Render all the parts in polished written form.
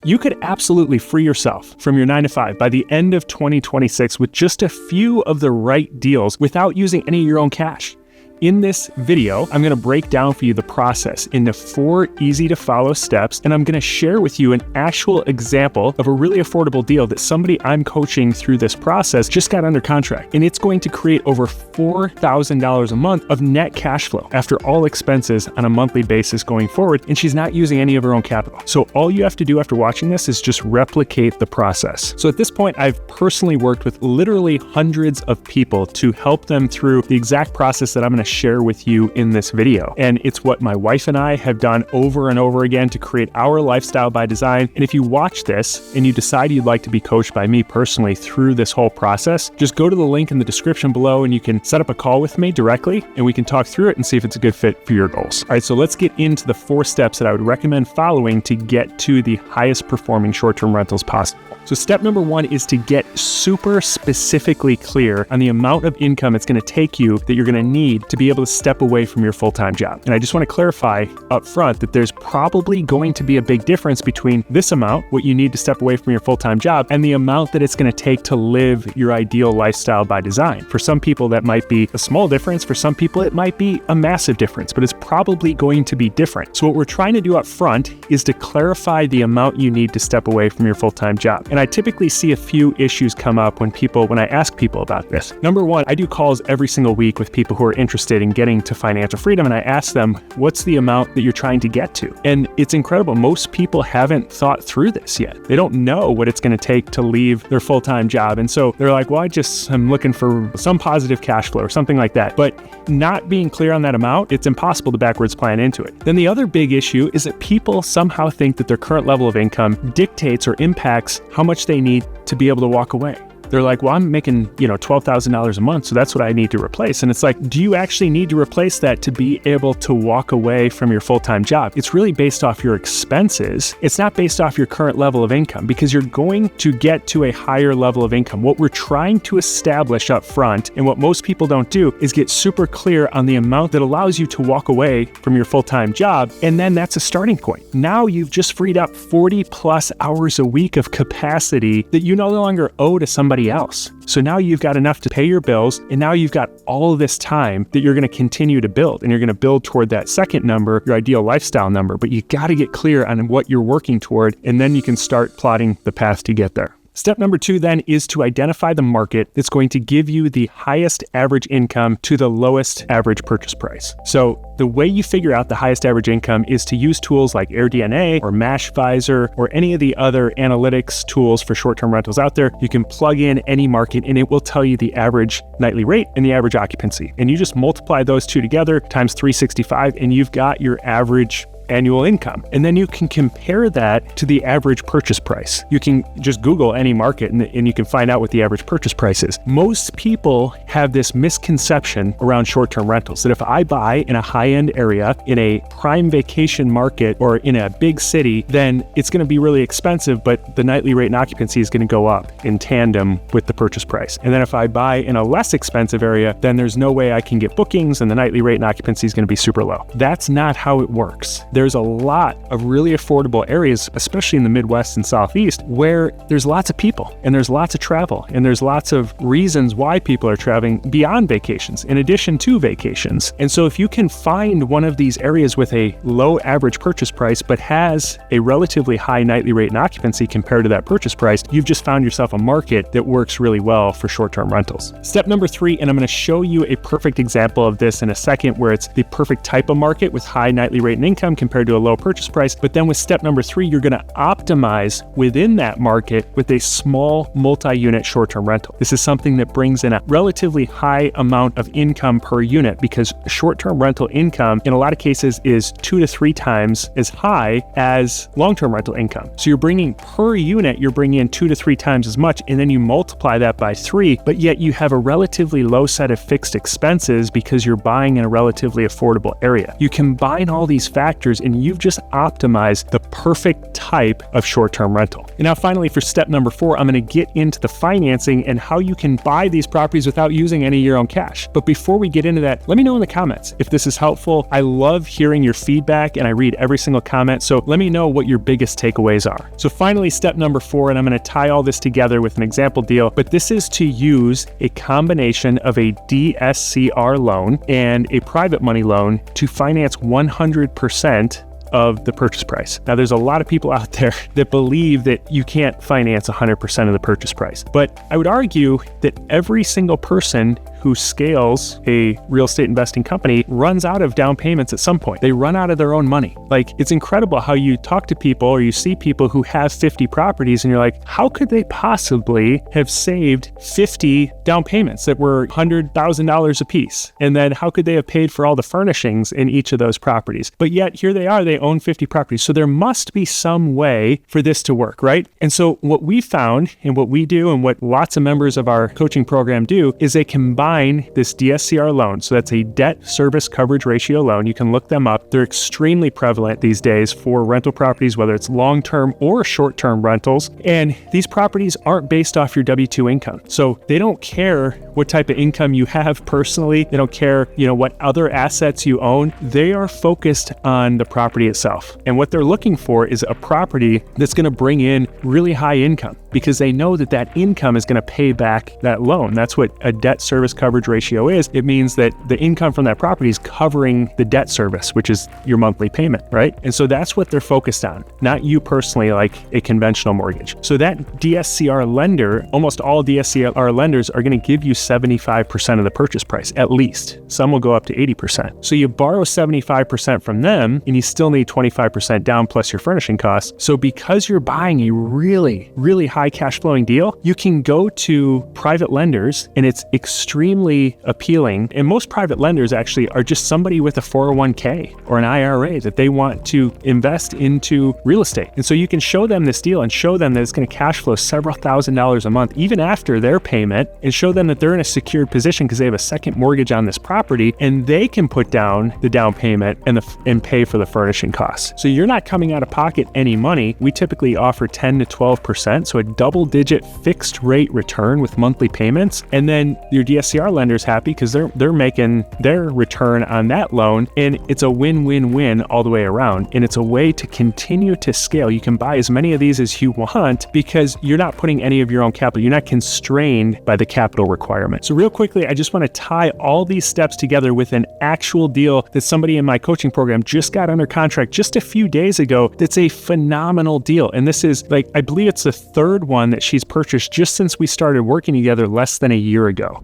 You could absolutely free yourself from your 9-to-5 by the end of 2026 with just a few of the right deals without using any of your own cash. In this video, I'm going to break down for you the process into 4 easy to follow steps, and I'm going to share with you an actual example of a really affordable deal that somebody I'm coaching through this process just got under contract. And it's going to create over $4,000 a month of net cash flow after all expenses on a monthly basis going forward, and she's not using any of her own capital. So all you have to do after watching this is just replicate the process. So at this point, I've personally worked with literally hundreds of people to help them through the exact process that I'm going to share with you in this video. And it's what my wife and I have done over and over again to create our lifestyle by design. And if you watch this and you decide you'd like to be coached by me personally through this whole process, just go to the link in the description below and you can set up a call with me directly and we can talk through it and see if it's a good fit for your goals. All right, so let's get into the 4 steps that I would recommend following to get to the highest performing short-term rentals possible. So step number 1 is to get super specifically clear on the amount of income it's going to take you that you're going to need to be able to step away from your full-time job. And I just want to clarify up front that there's probably going to be a big difference between this amount, what you need to step away from your full-time job, and the amount that it's going to take to live your ideal lifestyle by design. For some people, that might be a small difference. For some people, it might be a massive difference, but it's probably going to be different. So what we're trying to do up front is to clarify the amount you need to step away from your full-time job. And I typically see a few issues come up when I ask people about this. Number 1, I do calls every single week with people who are interested in getting to financial freedom, and I ask them, what's the amount that you're trying to get to? And it's incredible. Most people haven't thought through this yet. They don't know what it's going to take to leave their full-time job. And so they're like, well, I'm looking for some positive cash flow or something like that. But not being clear on that amount, it's impossible to backwards plan into it. Then the other big issue is that people somehow think that their current level of income dictates or impacts how much they need to be able to walk away. They're like, well, I'm making, $12,000 a month, so that's what I need to replace. And it's like, do you actually need to replace that to be able to walk away from your full-time job? It's really based off your expenses. It's not based off your current level of income, because you're going to get to a higher level of income. What we're trying to establish up front, and what most people don't do, is get super clear on the amount that allows you to walk away from your full-time job. And then that's a starting point. Now you've just freed up 40 plus hours a week of capacity that you no longer owe to somebody else. So now you've got enough to pay your bills, and now you've got all of this time that you're going to continue to build, and you're going to build toward that second number, your ideal lifestyle number. But you got to get clear on what you're working toward, and then you can start plotting the path to get there. Step number 2 then is to identify the market that's going to give you the highest average income to the lowest average purchase price. So the way you figure out the highest average income is to use tools like AirDNA or Mashvisor or any of the other analytics tools for short-term rentals out there. You can plug in any market and it will tell you the average nightly rate and the average occupancy. And you just multiply those two together times 365 and you've got your average annual income. And then you can compare that to the average purchase price. You can just Google any market and you can find out what the average purchase price is. Most people have this misconception around short-term rentals that if I buy in a high-end area, in a prime vacation market, or in a big city, then it's going to be really expensive, but the nightly rate and occupancy is going to go up in tandem with the purchase price. And then if I buy in a less expensive area, then there's no way I can get bookings and the nightly rate and occupancy is going to be super low. That's not how it works. There's a lot of really affordable areas, especially in the Midwest and Southeast, where there's lots of people and there's lots of travel and there's lots of reasons why people are traveling beyond vacations, in addition to vacations. And so if you can find one of these areas with a low average purchase price, but has a relatively high nightly rate and occupancy compared to that purchase price, you've just found yourself a market that works really well for short-term rentals. Step number 3, and I'm going to show you a perfect example of this in a second, where it's the perfect type of market with high nightly rate and income compared to a low purchase price. But then with step number 3, you're going to optimize within that market with a small multi-unit short-term rental. This is something that brings in a relatively high amount of income per unit, because short-term rental income in a lot of cases is 2 to 3 times as high as long-term rental income. So you're bringing per unit, you're bringing in 2 to 3 times as much, and then you multiply that by 3, but yet you have a relatively low set of fixed expenses because you're buying in a relatively affordable area. You combine all these factors and you've just optimized the perfect type of short-term rental. And now finally, for step number 4, I'm going to get into the financing and how you can buy these properties without using any of your own cash. But before we get into that, let me know in the comments if this is helpful. I love hearing your feedback and I read every single comment. So let me know what your biggest takeaways are. So finally, step number 4, and I'm going to tie all this together with an example deal, but this is to use a combination of a DSCR loan and a private money loan to finance 100% of the purchase price. Now, there's a lot of people out there that believe that you can't finance 100% of the purchase price, but I would argue that every single person who scales a real estate investing company runs out of down payments at some point. They run out of their own money. Like, it's incredible how you talk to people or you see people who have 50 properties and you're like, how could they possibly have saved 50 down payments that were $100,000 a piece? And then how could they have paid for all the furnishings in each of those properties? But yet here they are, they own 50 properties. So there must be some way for this to work, right? And so what we found and what we do and what lots of members of our coaching program do is they combine this DSCR loan. So that's a debt service coverage ratio loan. You can look them up. They're extremely prevalent these days for rental properties, whether it's long-term or short-term rentals. And these properties aren't based off your W-2 income. So they don't care what type of income you have personally. They don't care, what other assets you own. They are focused on the property itself. And what they're looking for is a property that's going to bring in really high income because they know that that income is going to pay back that loan. That's what a debt service coverage ratio is. It means that the income from that property is covering the debt service, which is your monthly payment, right? And so that's what they're focused on, not you personally like a conventional mortgage. So that DSCR lender, almost all DSCR lenders are going to give you 75% of the purchase price, at least. Some will go up to 80%. So you borrow 75% from them and you still need 25% down plus your furnishing costs. So because you're buying a really, really high cash flowing deal, you can go to private lenders and it's extremely appealing. And most private lenders actually are just somebody with a 401k or an IRA that they want to invest into real estate. And so you can show them this deal and show them that it's going to cash flow several $1,000s a month, even after their payment, and show them that they're in a secured position because they have a second mortgage on this property and they can put down the down payment and pay for the furnishing costs. So you're not coming out of pocket any money. We typically offer 10 to 12%, so a double-digit fixed rate return with monthly payments. And then your DSCR lender's happy because they're making their return on that loan, and it's a win-win-win all the way around. And it's a way to continue to scale. You can buy as many of these as you want because you're not putting any of your own capital. You're not constrained by the capital requirement. So real quickly, I just want to tie all these steps together with an actual deal that somebody in my coaching program just got under contract just a few days ago. That's a phenomenal deal. And this is I believe it's the third one that she's purchased just since we started working together less than a year ago.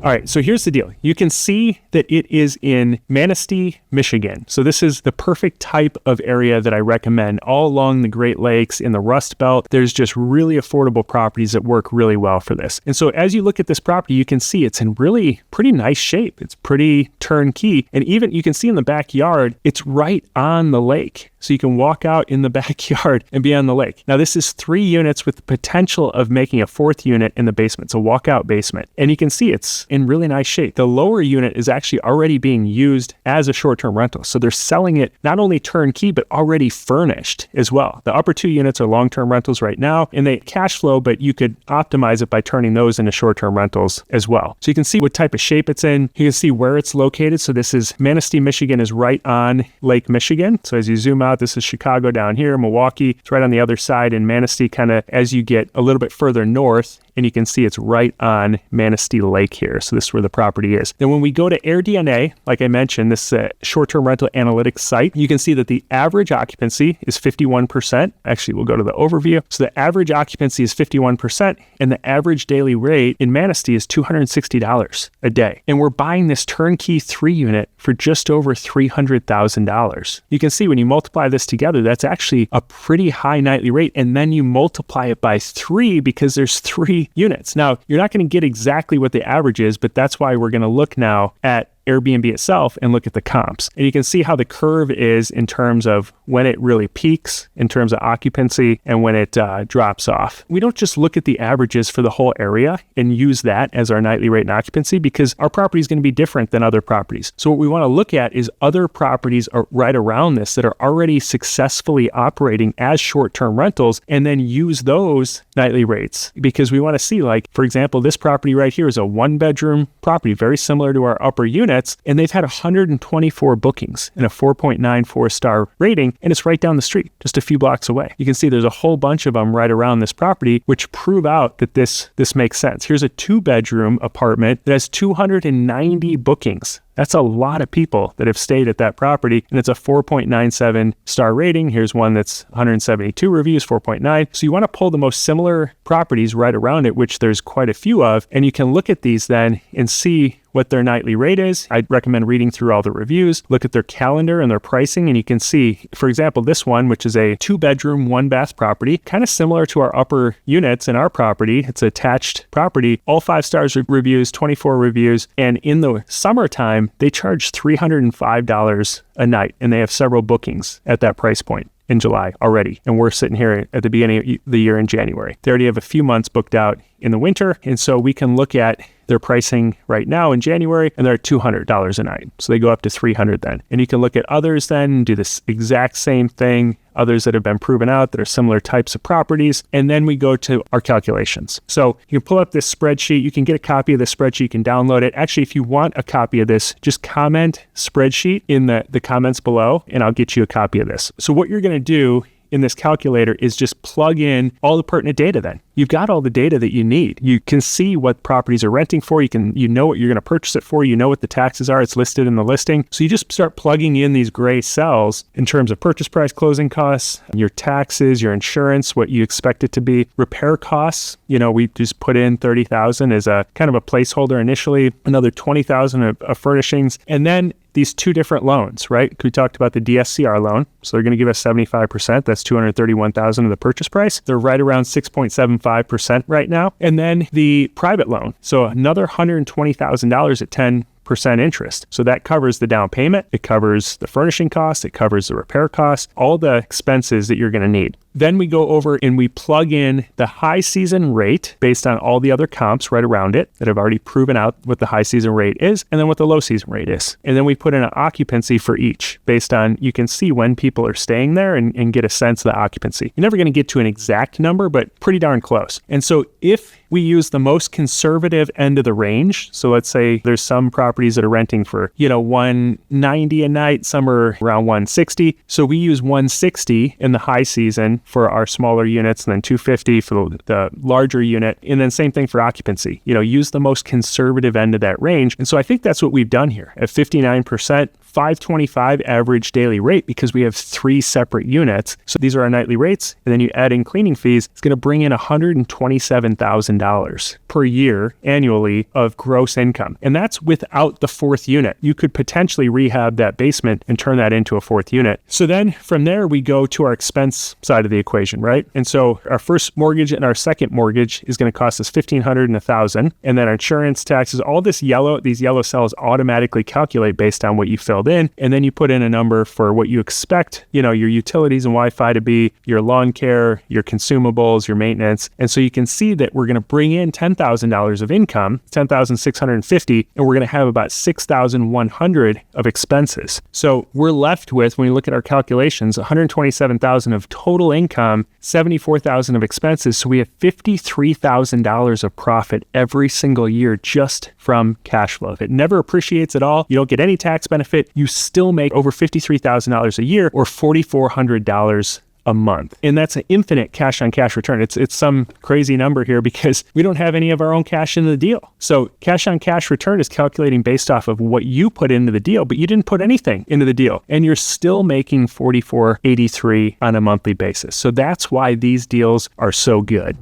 All right, so here's the deal. You can see that it is in Manistee, Michigan. So this is the perfect type of area that I recommend all along the Great Lakes in the Rust Belt. There's just really affordable properties that work really well for this. And so as you look at this property, you can see it's in really pretty nice shape. It's pretty turnkey. And even you can see in the backyard, it's right on the lake. So you can walk out in the backyard and be on the lake. Now this is 3 units with the potential of making a 4th unit in the basement. It's a walkout basement. And you can see it's in really nice shape. The lower unit is actually already being used as a short-term rental. So they're selling it not only turnkey, but already furnished as well. The upper 2 units are long-term rentals right now, and they cash flow, but you could optimize it by turning those into short-term rentals as well. So you can see what type of shape it's in. You can see where it's located. So this is Manistee, Michigan is right on Lake Michigan. So as you zoom out, this is Chicago down here, Milwaukee. It's right on the other side, and Manistee kind of as you get a little bit further north, and you can see it's right on Manistee Lake here. So this is where the property is. Then when we go to AirDNA, like I mentioned, this short-term rental analytics site, you can see that the average occupancy is 51%. Actually, we'll go to the overview. So the average occupancy is 51%, and the average daily rate in Manistee is $260 a day. And we're buying this turnkey 3 unit for just over $300,000. You can see when you multiply this together, that's actually a pretty high nightly rate. And then you multiply it by 3 because there's 3 units. Now, you're not going to get exactly what the average is, but that's why we're going to look now at Airbnb itself and look at the comps. And you can see how the curve is in terms of when it really peaks, in terms of occupancy, and when it drops off. We don't just look at the averages for the whole area and use that as our nightly rate and occupancy, because our property is going to be different than other properties. So what we want to look at is other properties are right around this that are already successfully operating as short-term rentals, and then use those nightly rates, because we want to see, like, for example, this property right here is a 1-bedroom property, very similar to our upper units, and they've had 124 bookings and a 4.94 star rating, and it's right down the street, just a few blocks away. You can see there's a whole bunch of them right around this property, which prove out that this makes sense. Here's a 2-bedroom apartment that has 290 bookings. That's a lot of people that have stayed at that property, and it's a 4.97 star rating. Here's one that's 172 reviews, 4.9. So you want to pull the most similar properties right around it, which there's quite a few of, and you can look at these then and see what their nightly rate is. I'd recommend reading through all the reviews, look at their calendar and their pricing, and you can see, for example, this one, which is a 2-bedroom, 1-bath property, kind of similar to our upper units in our property. It's an attached property, all 5 stars reviews, 24 reviews, and in the summertime, they charge $305 a night, and they have several bookings at that price point in July already. And we're sitting here at the beginning of the year in January. They already have a few months booked out in the winter. And so we can look at their pricing right now in January, and they're at $200 a night. So they go up to $300 then. And you can look at others then and do this exact same thing, others that have been proven out that are similar types of properties. And then we go to our calculations. So you can pull up this spreadsheet. You can get a copy of the spreadsheet. You can download it. Actually, if you want a copy of this, just comment spreadsheet in the comments below, and I'll get you a copy of this. So what you're going to do in this calculator is just plug in all the pertinent data then. You've got all the data that you need. You can see what properties are renting for. You know what you're going to purchase it for. You know what the taxes are. It's listed in the listing. So you just start plugging in these gray cells in terms of purchase price, closing costs, your taxes, your insurance, what you expect it to be, repair costs. We just put in $30,000 as a kind of a placeholder initially, another $20,000 of furnishings, and then these 2 different loans, right? We talked about the DSCR loan. So they're going to give us 75%. That's $231,000 of the purchase price. They're right around 6.75% right now. And then the private loan. So another $120,000 at 10% interest. So that covers the down payment. It covers the furnishing costs. It covers the repair costs, all the expenses that you're going to need. Then we go over and we plug in the high season rate based on all the other comps right around it that have already proven out what the high season rate is, and then what the low season rate is. And then we put in an occupancy for each based on, you can see when people are staying there and get a sense of the occupancy. You're never going to get to an exact number, but pretty darn close. And so if we use the most conservative end of the range, so let's say there's some properties that are renting for, $190 a night, some are around $160. So we use $160 in the high season for our smaller units, and then $250 for the larger unit, and then same thing for occupancy. Use the most conservative end of that range. And so I think that's what we've done here at 59%. $525 average daily rate, because we have 3 separate units. So these are our nightly rates, and then you add in cleaning fees. It's going to bring in $127,000 per year annually of gross income. And that's without the 4th unit. You could potentially rehab that basement and turn that into a 4th unit. So then from there, we go to our expense side of the equation, right? And so our first mortgage and our second mortgage is going to cost us $1,500 and $1,000. And then our insurance, taxes, all these yellow cells automatically calculate based on what you filled in, and then you put in a number for what you expect, your utilities and Wi-Fi to be, your lawn care, your consumables, your maintenance. And so you can see that we're going to bring in $10,000 of income, $10,650, and we're going to have about $6,100 of expenses. So we're left with, when you look at our calculations, $127,000 of total income, $74,000 of expenses. So we have $53,000 of profit every single year just from cash flow. It never appreciates at all. You don't get any tax benefit. You still make over $53,000 a year, or $4,400 a month. And that's an infinite cash on cash return. It's some crazy number here because we don't have any of our own cash into the deal. So cash on cash return is calculating based off of what you put into the deal, but you didn't put anything into the deal, and you're still making $44.83 on a monthly basis. So that's why these deals are so good.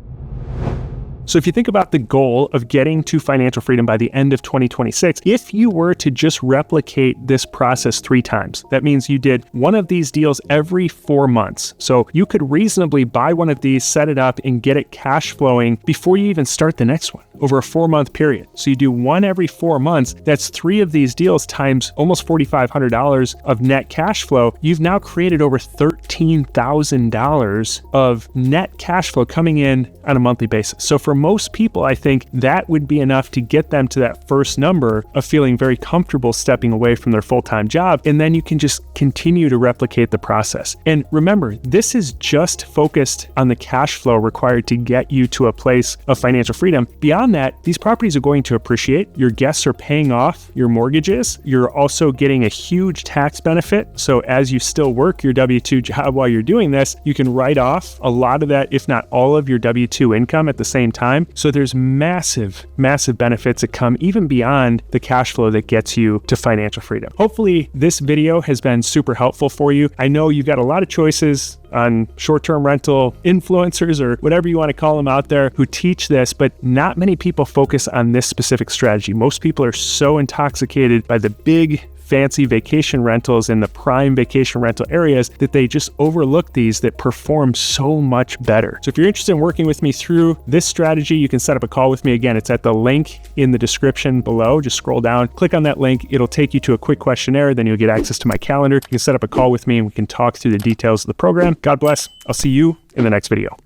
So if you think about the goal of getting to financial freedom by the end of 2026, if you were to just replicate this process 3 times, that means you did one of these deals every 4 months. So you could reasonably buy one of these, set it up, and get it cash flowing before you even start the next one over a 4-month period. So you do one every 4 months. That's 3 of these deals times almost $4,500 of net cash flow. You've now created over $13,000 of net cash flow coming in on a monthly basis. So for most people, I think that would be enough to get them to that first number of feeling very comfortable stepping away from their full-time job. And then you can just continue to replicate the process. And remember, this is just focused on the cash flow required to get you to a place of financial freedom. Beyond that, these properties are going to appreciate. Your guests are paying off your mortgages. You're also getting a huge tax benefit. So as you still work your W-2 job while you're doing this, you can write off a lot of that, if not all of your W-2 income at the same time. So there's massive, massive benefits that come even beyond the cash flow that gets you to financial freedom. Hopefully this video has been super helpful for you. I know you've got a lot of choices on short-term rental influencers or whatever you want to call them out there who teach this, but not many people focus on this specific strategy. Most people are so intoxicated by the big fancy vacation rentals in the prime vacation rental areas that they just overlook these that perform so much better. So if you're interested in working with me through this strategy, you can set up a call with me. Again, it's at the link in the description below. Just scroll down, click on that link. It'll take you to a quick questionnaire. Then you'll get access to my calendar. You can set up a call with me and we can talk through the details of the program. God bless. I'll see you in the next video.